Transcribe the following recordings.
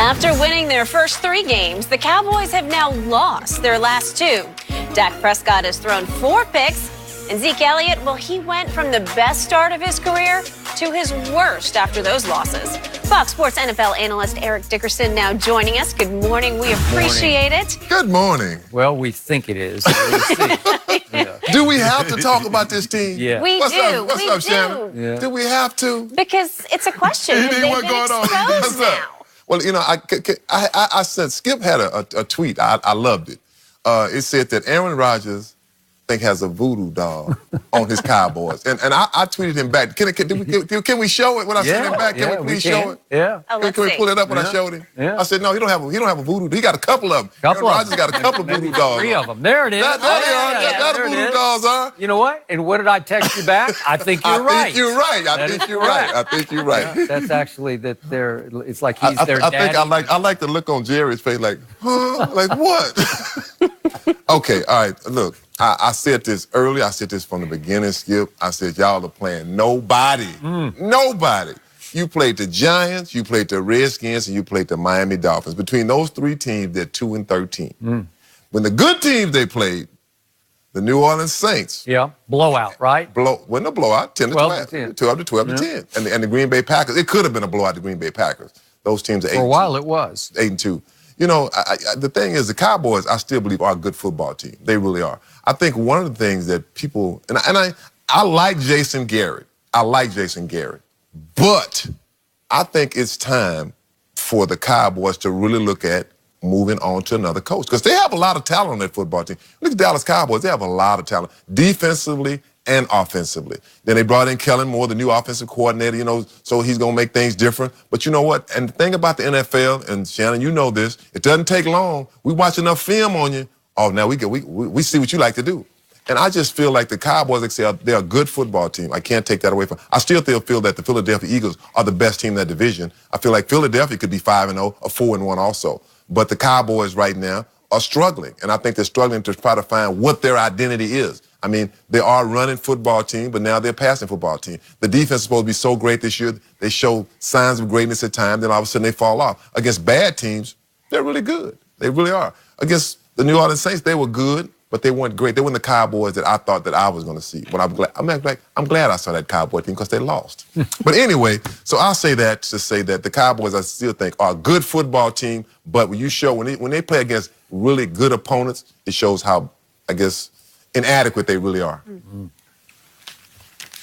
After winning their first 3 games, the Cowboys have now lost their last 2. Dak Prescott has thrown 4 picks, and Zeke Elliott, well, he went from the best start of his career to his worst after those losses. Fox Sports NFL analyst Eric Dickerson now joining us. Good morning. We appreciate it. Good morning. Well, we think it is. We'll see. Yeah. Do we have to talk about this team? Yeah. We do. What's up, Shannon? Yeah. Do we have to? Because it's a question. Have they What's been going on? exposed What's up? now? Well, you know, I said Skip had a tweet. I loved it. It said that Aaron Rodgers has a voodoo doll on his Cowboys, and I tweeted him back. Can we show it when I sent him back? Can we please show it? Yeah. Oh, can we pull it up when I showed him? Yeah. I said no, he don't have a voodoo. He got a couple of them. Aaron Rodgers got a couple of voodoo dolls. 3 of them. There it is. That's the voodoo dolls are. You know what? And what did I text you back? I think you're right. I think you're right. I think you're right. Yeah, that's actually that they're. It's like he's their daddy. I like the look on Jerry's face, like, huh? Like what? Okay, all right. Look, I said this earlier. I said this from the beginning, Skip. I said y'all are playing nobody. Nobody. You played the Giants, you played the Redskins, and you played the Miami Dolphins. Between those 3 teams, they're 2-13. When the good teams they played, the New Orleans Saints. Yeah, blowout, right? Wasn't a blowout, 10-12. 12-10. And the Green Bay Packers. It could have been a blowout, the Green Bay Packers. Those teams are 8-2. For a while it was. 8-2. You know, the thing is, the Cowboys, I still believe, are a good football team. They really are. I think one of the things that people, and I like Jason Garrett. But I think it's time for the Cowboys to really look at moving on to another coach. Because they have a lot of talent on that football team. Look at the Dallas Cowboys. They have a lot of talent, defensively and offensively. Then they brought in Kellen Moore, the new offensive coordinator, you know, so he's going to make things different. But you know what? And the thing about the NFL, and Shannon, you know this, it doesn't take long. We watch enough film on you. Oh, now we see what you like to do. And I just feel like the Cowboys, like say, they're a good football team. I can't take that away from them. I still feel that the Philadelphia Eagles are the best team in that division. I feel like Philadelphia could be 5-0 or 4-1 also. But the Cowboys right now are struggling. And I think they're struggling to try to find what their identity is. I mean, they are a running football team, but now they're a passing football team. The defense is supposed to be so great this year. They show signs of greatness at times, then all of a sudden they fall off. Against bad teams, they're really good. They really are. Against the New Orleans Saints, they were good, but they weren't great. They weren't the Cowboys that I thought that I was going to see. But I'm glad I saw that Cowboy team because they lost. But anyway, so I'll say that to say that the Cowboys, I still think, are a good football team. But when they play against really good opponents, it shows how, I guess, inadequate they really are.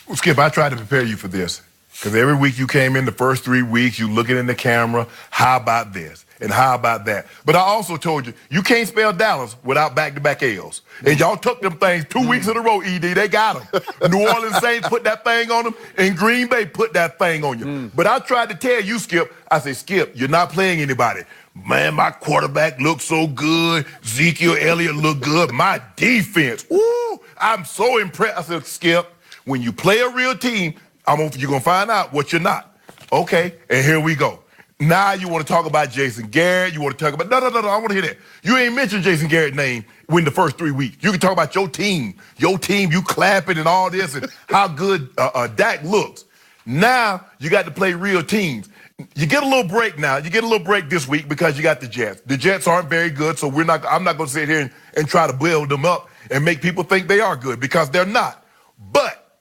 Well, Skip, I tried to prepare you for this because every week you came in the first 3 weeks, you looking in the camera, how about this and how about that? But I also told you, you can't spell Dallas without back-to-back L's. And y'all took them things 2 weeks in a row, ED. They got them. New Orleans Saints put that thing on them, and Green Bay put that thing on you. But I tried to tell you, Skip, I said, Skip, you're not playing anybody. Man, my quarterback looked so good. Ezekiel Elliott looked good. My defense, ooh, I'm so impressed. I said, Skip, when you play a real team, you're going to find out what you're not. Okay, and here we go. Now you want to talk about Jason Garrett. You want to talk about, no, I want to hear that. You ain't mentioned Jason Garrett's name in the first 3 weeks. You can talk about your team, you clapping and all this and how good Dak looks. Now you got to play real teams. You get a little break now. You get a little break this week because you got the Jets. The Jets aren't very good, so I'm not going to sit here and try to build them up and make people think they are good because they're not. But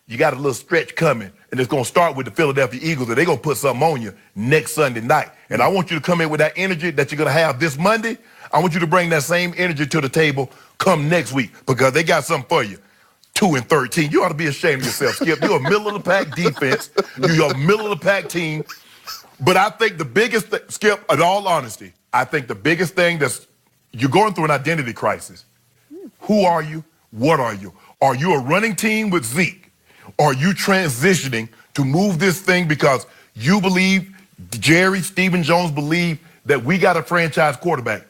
you got a little stretch coming, and it's going to start with the Philadelphia Eagles, and they're going to put something on you next Sunday night. And I want you to come in with that energy that you're going to have this Monday. I want you to bring that same energy to the table come next week because they got something for you. 2-13. You ought to be ashamed of yourself, Skip. You're a middle-of-the-pack defense. You're a middle-of-the-pack team. But I think the biggest thing, Skip, in all honesty, I think the biggest thing you're going through an identity crisis. Who are you? What are you? Are you a running team with Zeke? Are you transitioning to move this thing because you believe, Jerry, Stephen Jones believe that we got a franchise quarterback?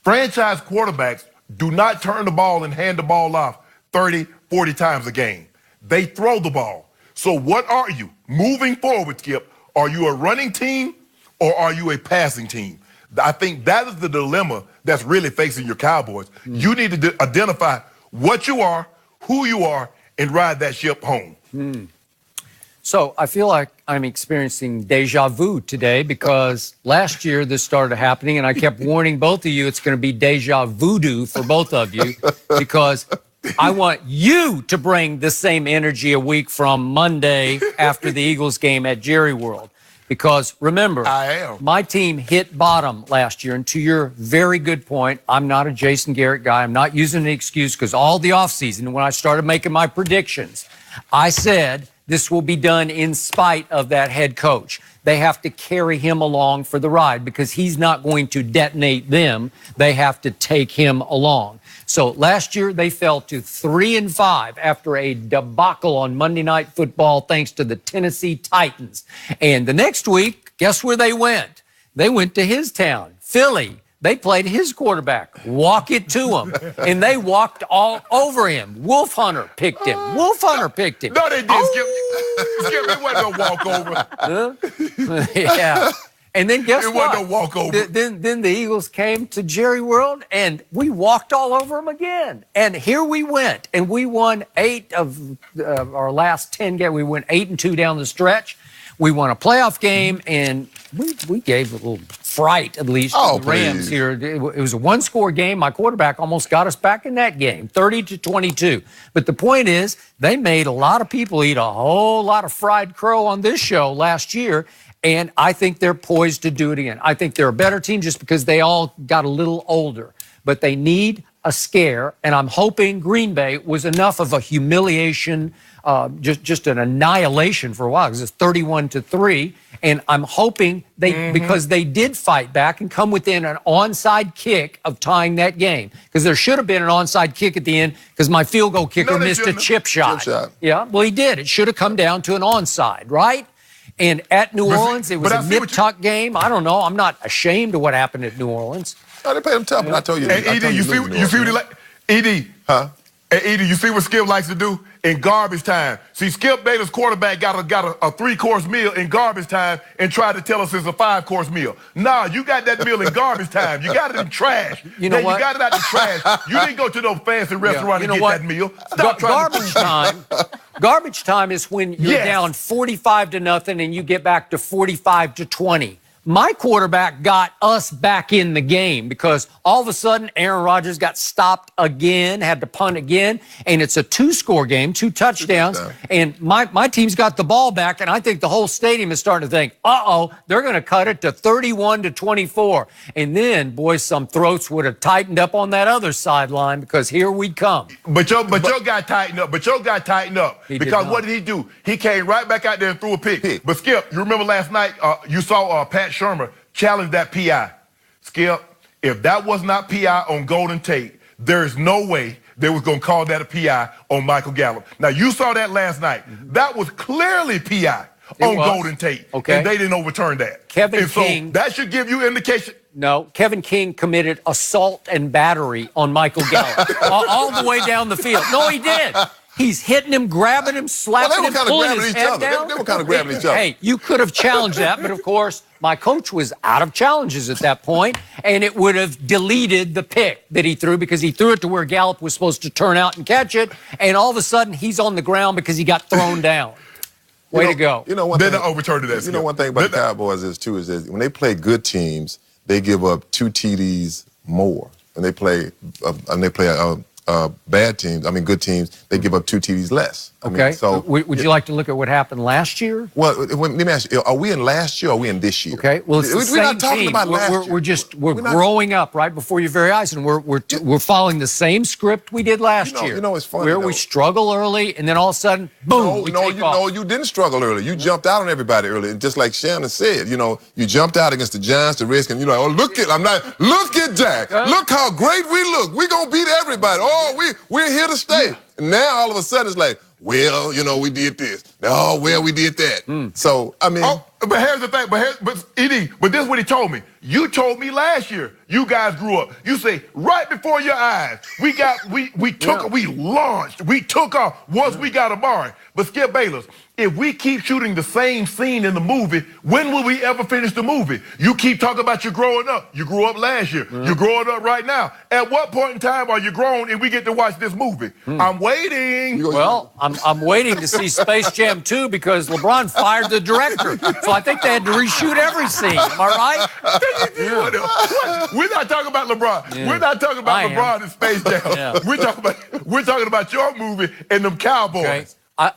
Franchise quarterbacks do not turn the ball and hand the ball off 30, 40 times a game. They throw the ball. So what are you? Moving forward, Skip, are you a running team or are you a passing team? I think that is the dilemma that's really facing your Cowboys. You need to identify what you are, who you are, and ride that ship home. So I feel like I'm experiencing deja vu today because last year this started happening, and I kept warning both of you it's going to be deja voodoo for both of you because I want you to bring the same energy a week from Monday after the Eagles game at Jerry World. Because remember, my team hit bottom last year. And to your very good point, I'm not a Jason Garrett guy. I'm not using an excuse because all the offseason, when I started making my predictions, I said this will be done in spite of that head coach. They have to carry him along for the ride because he's not going to detonate them. They have to take him along. So last year they fell to 3-5 after a debacle on Monday Night Football thanks to the Tennessee Titans. And the next week, guess where they went? They went to his town, Philly. They played his quarterback, walk it to him, and they walked all over him. Wolf Hunter picked him. Wolf Hunter picked him. No, they didn't. Skip, it wasn't a walkover. Yeah. And then guess what? It wasn't a walkover. Then the Eagles came to Jerry World, and we walked all over them again. And here we went, and we won 8 of our last 10 games. We went 8-2 down the stretch. We won a playoff game, and we gave a little fright, at least, to the Rams here. It was a one-score game. My quarterback almost got us back in that game, 30-22. But the point is, they made a lot of people eat a whole lot of fried crow on this show last year, and I think they're poised to do it again. I think they're a better team just because they all got a little older. But they need a scare, and I'm hoping Green Bay was enough of a humiliation, just an annihilation for a while, because it's 31-3. And I'm hoping because they did fight back and come within an onside kick of tying that game. Because there should have been an onside kick at the end because my field goal kicker missed a chip shot. Yeah, well, he did. It should have come down to an onside, right? And at New Orleans, it was a nip-tuck game. I don't know. I'm not ashamed of what happened at New Orleans. Oh, they played him tough, and I told you. Hey, Edie, you see what he like? Edie, Hey, Edie, you see what Skip likes to do in garbage time? See, Skip Baylor's quarterback got a 3-course meal in garbage time and tried to tell us it's a 5-course meal. Nah, you got that meal in garbage time. You got it in trash. You know what? You got it out the trash. You didn't go to no fancy restaurant and get that meal. Stop Garbage time. Garbage time is when you're down 45-0 and you get back to 45-20. My quarterback got us back in the game because all of a sudden Aaron Rodgers got stopped again, had to punt again, and it's a 2-score game, 2 touchdowns, and my team's got the ball back, and I think the whole stadium is starting to think, they're going to cut it to 31-24. And then, boys, some throats would have tightened up on that other sideline because here we come. But your guy tightened up. Because what did he do? He came right back out there and threw a pick. But Skip, you remember last night you saw Pat Shermer challenge that PI. Skip, if that was not PI on Golden Tate, there's no way they was going to call that a PI on Michael Gallup. Now, you saw that last night. That was clearly PI on Golden Tate. Okay. And they didn't overturn that. Kevin King. So that should give you indication. No, Kevin King committed assault and battery on Michael Gallup all the way down the field. No, he did. He's hitting him, grabbing him, slapping him, pulling his head down. They were kind of grabbing each other. Hey, you could have challenged that, but of course, my coach was out of challenges at that point, and it would have deleted the pick that he threw because he threw it to where Gallup was supposed to turn out and catch it, and all of a sudden, he's on the ground because he got thrown down. Way to go. You know one thing. They overturned that. You know one thing about the Cowboys is when they play good teams, they give up 2 TDs more, and they play bad teams, good teams, they give up 2 TDs less. Okay. So would you like to look at what happened last year? Well, let me ask you, are we in last year or are we in this year? Okay. Well, it's the same we're not talking team. about last year. We're growing up right before your very eyes, and we're following the same script we did last year. You know, it's funny. Where we struggle early, and then all of a sudden, boom, we take off. You didn't struggle early. You jumped out on everybody early, and just like Shannon said, you jumped out against the Giants, the Redskins, and you're like, look at Dak. Look how great we look. We're gonna beat everybody. We're here to stay. And now all of a sudden it's like, well, we did this. Oh, well, we did that. So, but here's the thing. But Edie, this is what he told me. You told me last year, you guys grew up. You say, right before your eyes, we launched, we took off once we got Amari. But Skip Bayless, if we keep shooting the same scene in the movie, when will we ever finish the movie? You keep talking about you growing up. You grew up last year. You're growing up right now. At what point in time are you grown and we get to watch this movie? I'm waiting. Well, I'm waiting to see Space Jam 2 because LeBron fired the director. So I think they had to reshoot every scene. Am I right? We're not talking about LeBron. Yeah. We're not talking about LeBron and Space Jam. Yeah. We're talking about your movie and them Cowboys. Okay.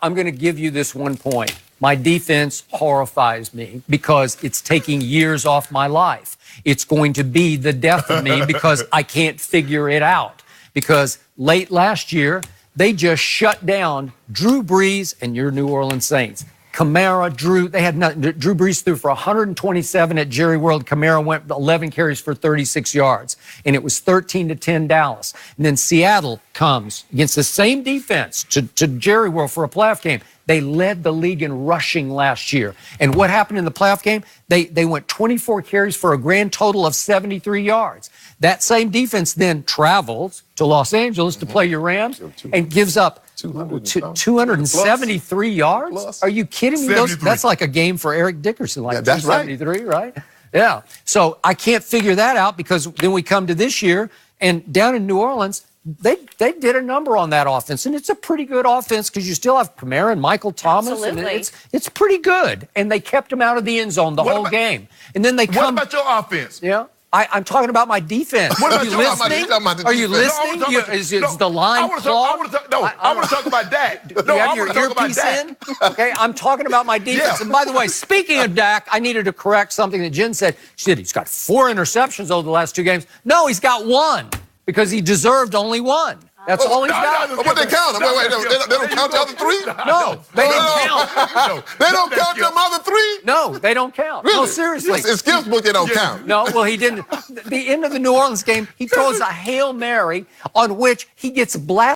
I'm going to give you this one point. My defense horrifies me because it's taking years off my life. It's going to be the death of me because I can't figure it out. Because late last year, they just shut down Drew Brees and your New Orleans Saints. Kamara, Drew Brees threw for 127 at Jerry World. Kamara went 11 carries for 36 yards. And it was 13-10 Dallas. And then Seattle comes against the same defense to Jerry World for a playoff game. They led the league in rushing last year. And what happened in the playoff game? They went 24 carries for a grand total of 73 yards. That same defense then travels to Los Angeles to play your Rams and gives up 273 yards? Are you kidding me? That's like a game for Eric Dickerson, like 273, right? Yeah. So I can't figure that out because then we come to this year, and down in New Orleans, they did a number on that offense, and it's a pretty good offense because you still have Kamara and Michael Thomas. Absolutely. And it's pretty good, and they kept him out of the end zone the whole game. And then they come. What about your offense? Yeah. I'm talking about my defense. Are you listening? Are you listening? Is the line clogged? I want to talk about Dak. You have your earpiece in? Okay, I'm talking about my defense. And by the way, speaking of Dak, I needed to correct something that Jen said. She said he's got 4 interceptions over the last 2 games. No, he's got 1 because he deserved only 1. That's all he's got. But they count. Wait, they don't count the other 3? No, they don't count. They don't count them other 3? No, they don't count. Really? No, seriously. In Skip's book, they don't count. No, well, he didn't. The end of the New Orleans game, he throws a Hail Mary on which he gets blasted.